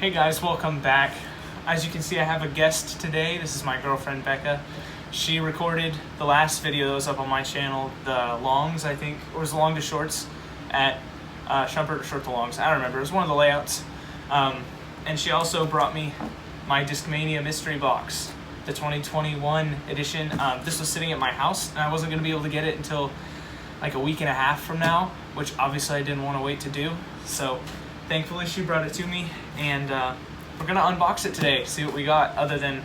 Hey guys, welcome back. As you can see, I have a guest today. This is my girlfriend, Becca. She recorded the last video that was up on my channel, the longs, I think, or was the long to shorts at Shumpert or short to longs. I don't remember. It was one of the layouts. And she also brought me my Discmania mystery box, the 2021 edition. This was sitting at my house, and I wasn't going to be able to get it until like a week and a half from now, which obviously I didn't want to wait to do. So thankfully she brought it to me, and we're going to unbox it today, see what we got, other than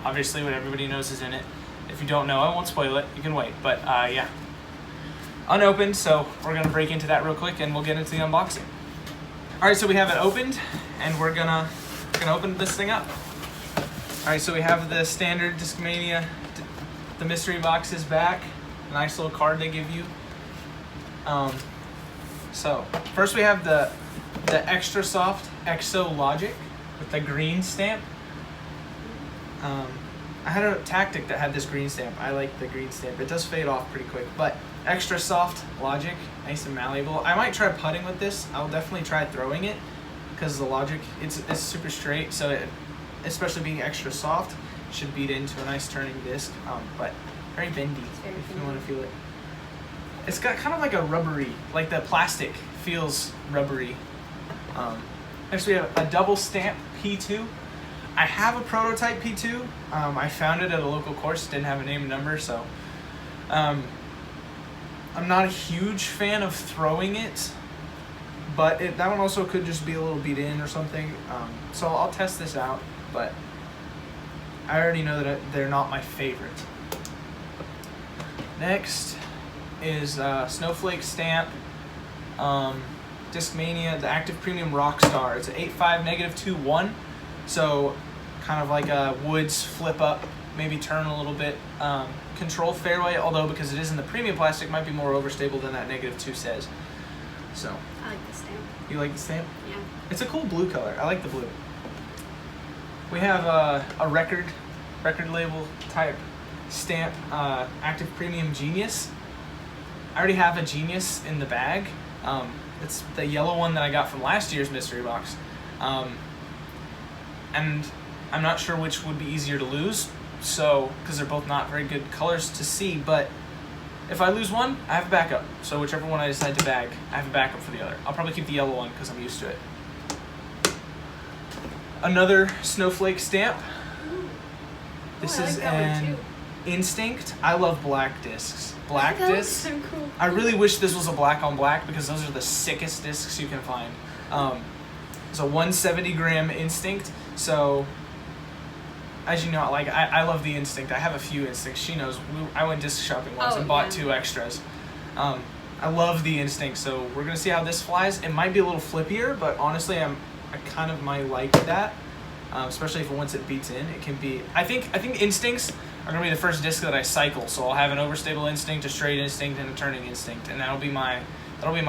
obviously what everybody knows is in it. If you don't know, I won't spoil it. You can wait. But yeah, unopened, so we're going to break into that real quick and we'll get into the unboxing. Alright, so we have it opened, and we're gonna open this thing up. Alright, so we have the standard Discmania, the mystery box is back. Nice little card they give you. So first we have the extra soft Exo Logic with the green stamp. I had a Tactic that had this green stamp. I like the green stamp. It does fade off pretty quick, but extra soft Logic, nice and malleable. I might try putting with this. I'll definitely try throwing it because the Logic, it's super straight, so it, especially being extra soft, should beat into a nice turning disc, but very bendy if you want to feel it. It's got kind of like a rubbery, like the plastic feels rubbery. Next we have a double stamp P2. I have a prototype P2. I found it at a local course, didn't have a name and number, so I'm not a huge fan of throwing it, but that one also could just be a little beat in or something. So I'll test this out, but I already know that they're not my favorite. Next is Snowflake stamp, Discmania, the Active Premium ROCKSTAR. It's an 8.5 -2.1, so kind of like a Woods flip up, maybe turn a little bit. Control fairway, although because it is in the premium plastic, might be more overstable than that -2 says. So I like the stamp. You like the stamp? Yeah. It's a cool blue color. I like the blue. We have a record label type stamp, Active Premium Genius. I already have a Genius in the bag. It's the yellow one that I got from last year's mystery box. And I'm not sure which would be easier to lose, so because they're both not very good colors to see, but if I lose one, I have a backup. So whichever one I decide to bag, I have a backup for the other. I'll probably keep the yellow one because I'm used to it. Another Snowflake stamp. This is an Instinct. I love black discs. Black discs. So cool. I really wish this was a black on black because those are the sickest discs you can find. It's a 170 gram Instinct. So as you know, like I love the Instinct. I have a few Instincts. She knows. I went disc shopping once and bought 2 extras. I love the Instinct. So we're gonna see how this flies. It might be a little flippier, but honestly, I kind of might like that. Especially if once it beats in, it can be. I think Instincts are gonna be the first disc that I cycle. So I'll have an overstable Instinct, a straight Instinct, and a turning Instinct, and that'll be my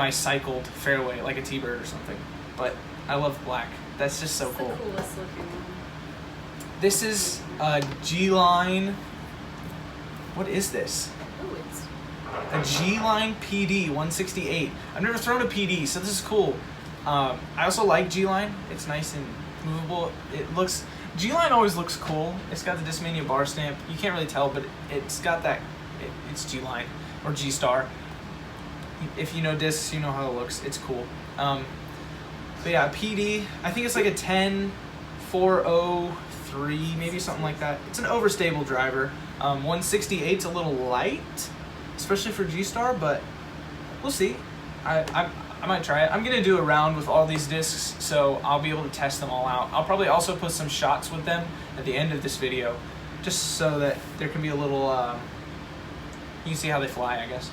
cycled fairway, like a T-bird or something. But I love black. That's just so cool. The coolest looking one. This is a G-Line. What is this? Oh, it's A G-Line PD 168. I've never thrown a PD, so this is cool. I also like G-Line. It's nice and movable. G-Line always looks cool. It's got the Discmania bar stamp. You can't really tell, but it's got that. It's G-Line or G-Star. If you know discs, you know how it looks. It's cool. But yeah, PD. I think it's like a 10.403, maybe something like that. It's an overstable driver. 168's a little light, especially for G-Star, but we'll see. I might try it. I'm gonna do a round with all these discs, so I'll be able to test them all out. I'll probably also put some shots with them at the end of this video, just so that there can be a little, you can see how they fly, I guess.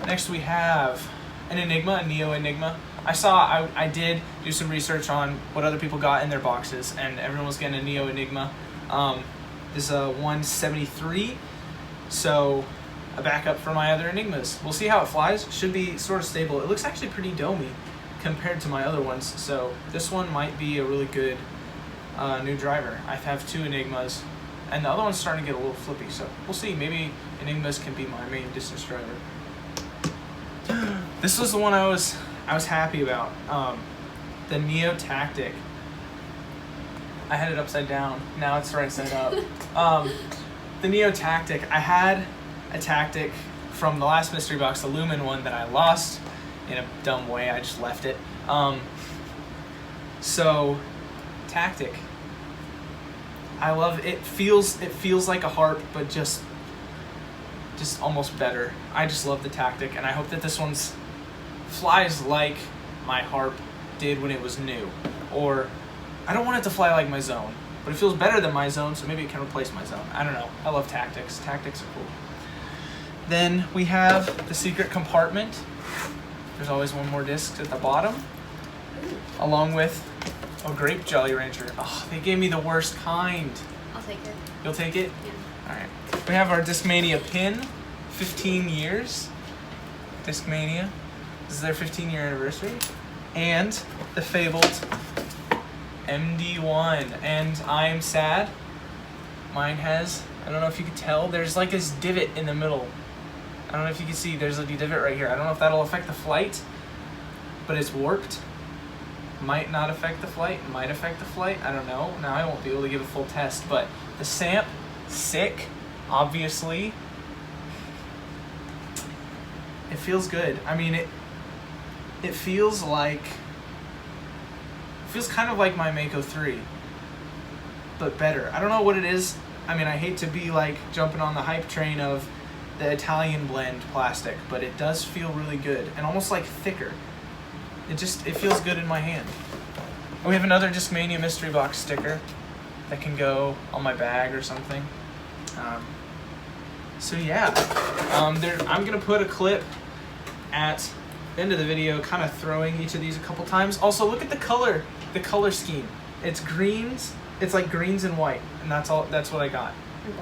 Next we have an Enigma, a Neo Enigma. I did do some research on what other people got in their boxes, and everyone was getting a Neo Enigma. This is a 173, so a backup for my other Enigmas. We'll see how it flies. Should be sort of stable. It looks actually pretty domey compared to my other ones, so this one might be a really good new driver. I have 2 Enigmas, and the other one's starting to get a little flippy, so we'll see. Maybe Enigmas can be my main distance driver. This was the one I was happy about. the Neo Tactic. I had it upside down. Now it's right side up. The Neo Tactic. I had a Tactic from the last mystery box, the Lumen one, that I lost in a dumb way. I just left it. So, Tactic. I love it. It feels like a harp, but just almost better. I just love the Tactic, and I hope that this one's flies like my harp did when it was new. Or I don't want it to fly like my Zone, but it feels better than my Zone, so maybe it can replace my Zone. I don't know. I love Tactics. Tactics are cool. Then we have the secret compartment. There's always one more disc at the bottom, along with a grape Jolly Rancher. Oh, they gave me the worst kind. I'll take it. You'll take it? Yeah. All right. We have our Discmania pin, 15 years. Discmania. This is their 15-year anniversary. And the fabled MD1. And I am sad. Mine has, I don't know if you can tell, there's like this divot in the middle. I don't know if you can see, there's a divot right here. I don't know if that'll affect the flight, but it's warped. Might not affect the flight, might affect the flight, I don't know. Now I won't be able to give a full test, but the SAMP, sick, obviously. It feels good. I mean, it feels kind of like my Mako 3, but better. I don't know what it is. I mean, I hate to be like jumping on the hype train of the Italian blend plastic, but it does feel really good and almost like thicker. It feels good in my hand. And we have another Discmania mystery box sticker that can go on my bag or something. So yeah, I'm gonna put a clip at the end of the video, kind of throwing each of these a couple times. Also, look at the color scheme. It's greens. It's like greens and white, and that's all. That's what I got.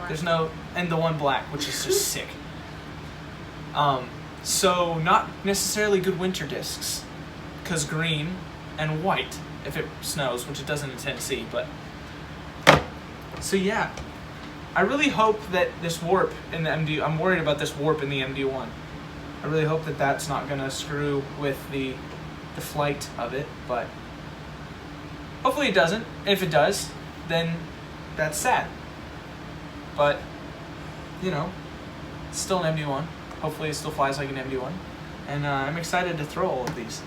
There's no, and the one black, which is just sick. So not necessarily good winter discs, because green and white if it snows, which it doesn't in Tennessee, but. So yeah, I really hope that this warp in the MD, I'm worried about this warp in the MD1. I really hope that that's not gonna screw with the flight of it, but hopefully it doesn't. If it does, then that's sad. But, you know, it's still an MD1. Hopefully it still flies like an MD1. And I'm excited to throw all of these.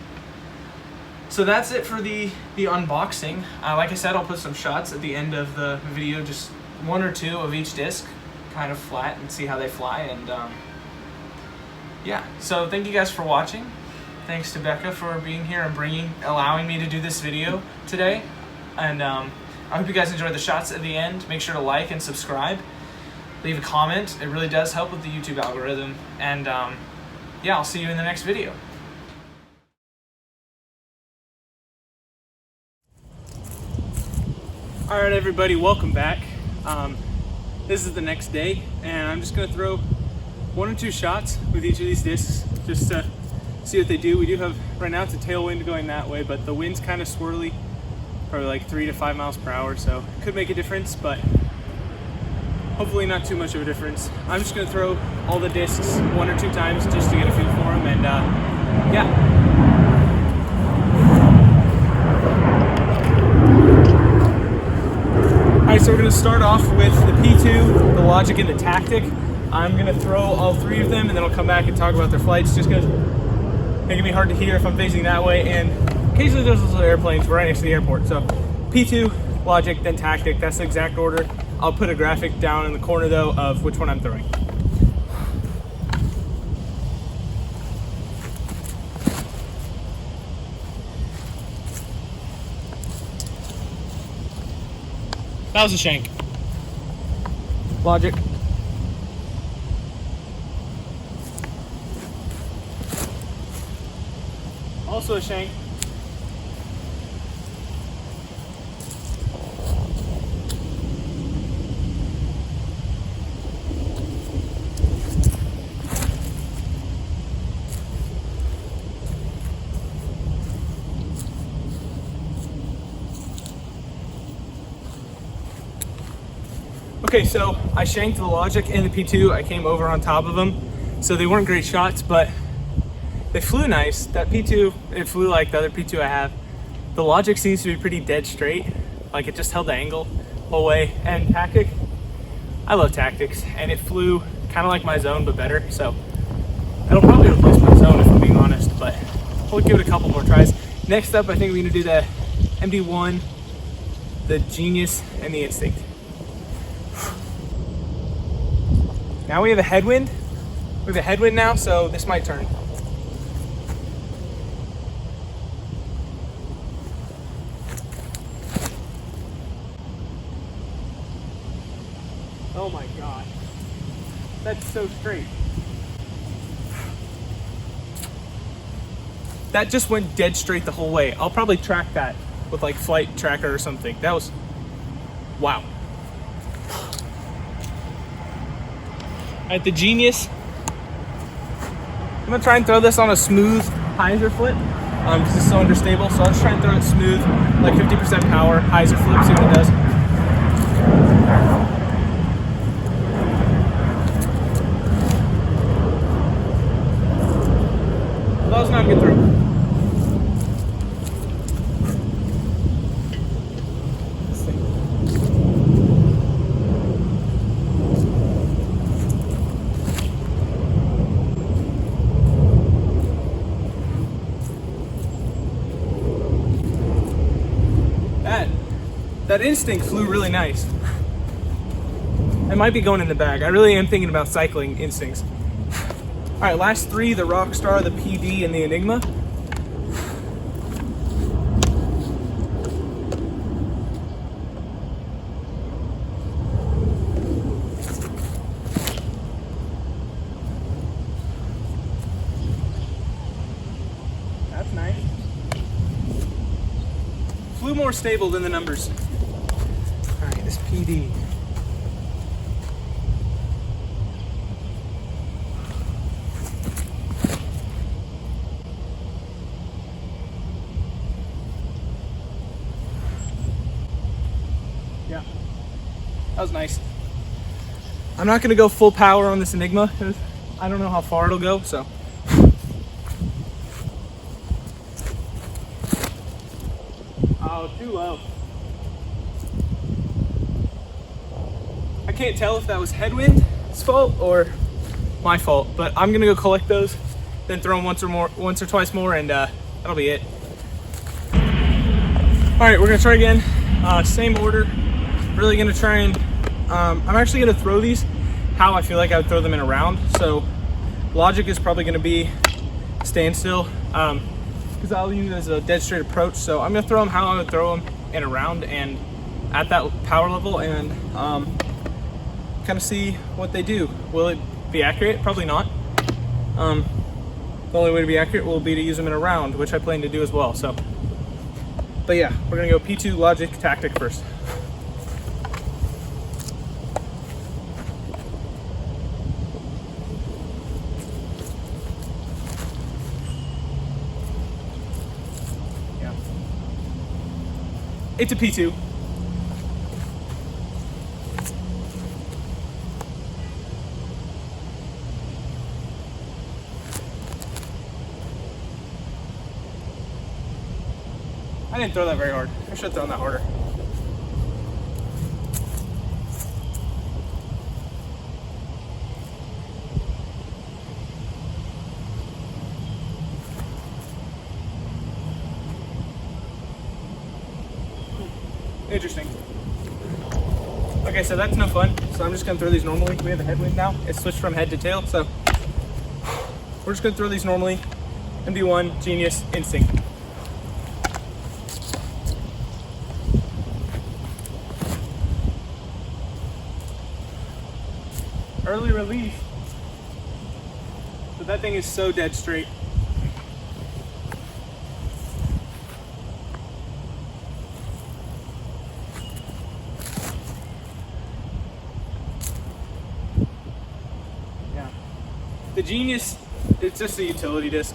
So that's it for the unboxing. Like I said, I'll put some shots at the end of the video, just one or two of each disc, kind of flat, and see how they fly. And yeah, so thank you guys for watching. Thanks to Becca for being here and allowing me to do this video today. And I hope you guys enjoyed the shots at the end. Make sure to like and subscribe. Leave a comment. It really does help with the YouTube algorithm. And yeah, I'll see you in the next video. All right, everybody, welcome back. This is the next day, and I'm just gonna throw one or two shots with each of these discs just to see what they do. We do have, right now it's a tailwind going that way, but the wind's kind of swirly, probably like 3 to 5 miles per hour, so it could make a difference, but hopefully not too much of a difference. I'm just gonna throw all the discs one or two times just to get a feel for them, and yeah. Alright, so we're going to start off with the P2, the Logic, and the Tactic. I'm going to throw all three of them, and then I'll come back and talk about their flights, just because it can be hard to hear if I'm facing that way, and occasionally there's also airplanes right next to the airport. So P2, Logic, then Tactic, that's the exact order. I'll put a graphic down in the corner, though, of which one I'm throwing. That was a shank. Logic. Also a shank. Okay, so I shanked the Logic and the P2. I came over on top of them. So they weren't great shots, but they flew nice. That P2, it flew like the other P2 I have. The logic seems to be pretty dead straight. Like it just held the angle the whole way. And tactic, I love tactics, and it flew kind of like my zone but better. So it'll probably replace my zone if I'm being honest, but we'll give it a couple more tries. Next up, I think we're gonna do the MD1, the Genius, and the Instinct. Now we have a headwind. We have a headwind now, so this might turn. Oh my God. That's so straight. That just went dead straight the whole way. I'll probably track that with like flight tracker or something. That was, wow. All right, the Genius. I'm gonna try and throw this on a smooth hyzer flip because it's so understable. So I'll just try and throw it smooth, like 50% power, hyzer flip, see what it does. That was not a good throw. That Instinct flew really nice. I might be going in the bag. I really am thinking about cycling Instincts. All right, last three, the ROCKSTAR, the PD, and the Enigma. That's nice. Flew more stable than the numbers. All right, this PD. Yeah, that was nice. I'm not gonna go full power on this Enigma because I don't know how far it'll go, so. Oh, too low. I can't tell if that was headwind's fault or my fault, but I'm gonna go collect those, then throw them once or twice more, and that'll be it. All right, we're gonna try again. Same order. Really gonna try and I'm actually gonna throw these how I feel like I would throw them in a round. So logic is probably gonna be standstill because I'll use it as a dead straight approach. So I'm gonna throw them how I would throw them in a round and at that power level, and kind of see what they do. Will it be accurate? Probably not. The only way to be accurate will be to use them in a round, which I plan to do as well. So, but yeah, we're gonna go P2 logic tactic first. Yeah, it's a P2. I didn't throw that very hard. I should have thrown that harder. Interesting. Okay, so that's no fun. So I'm just gonna throw these normally. We have a headwind now. It's switched from head to tail, so we're just gonna throw these normally. MD1, Genius, Instinct. Early release, but that thing is so dead straight. Yeah, the Genius, it's just a utility disc.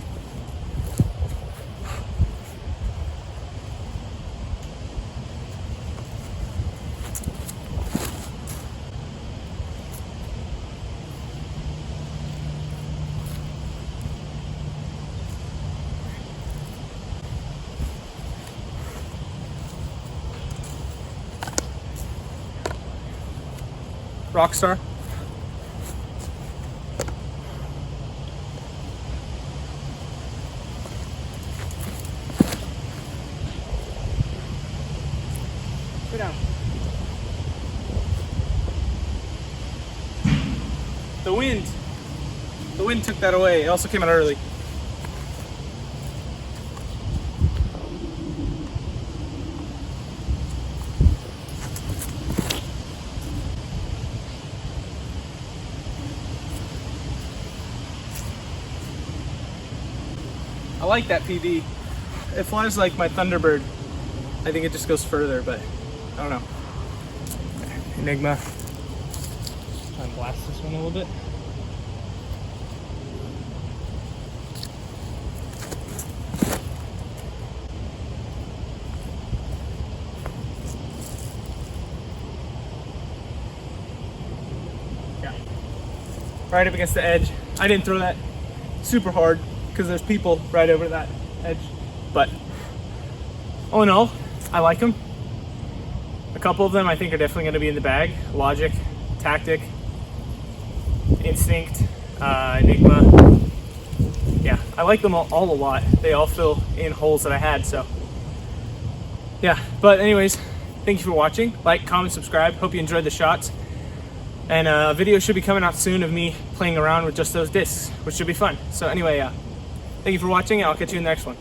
ROCKSTAR. Go down. The wind took that away. It also came out early. I like that PV. It flies like my Thunderbird. I think it just goes further, but I don't know. Enigma. Try and blast this one a little bit. Yeah. Right up against the edge. I didn't throw that super hard because there's people right over that edge, but all in all, I like them. A couple of them I think are definitely going to be in the bag. Logic, Tactic, Instinct, Enigma. Yeah, I like them all a lot. They all fill in holes that I had, so yeah. But anyways, thank you for watching. Like, comment, subscribe. Hope you enjoyed the shots. And a video should be coming out soon of me playing around with just those discs, which should be fun. So anyway, thank you for watching, and I'll catch you in the next one.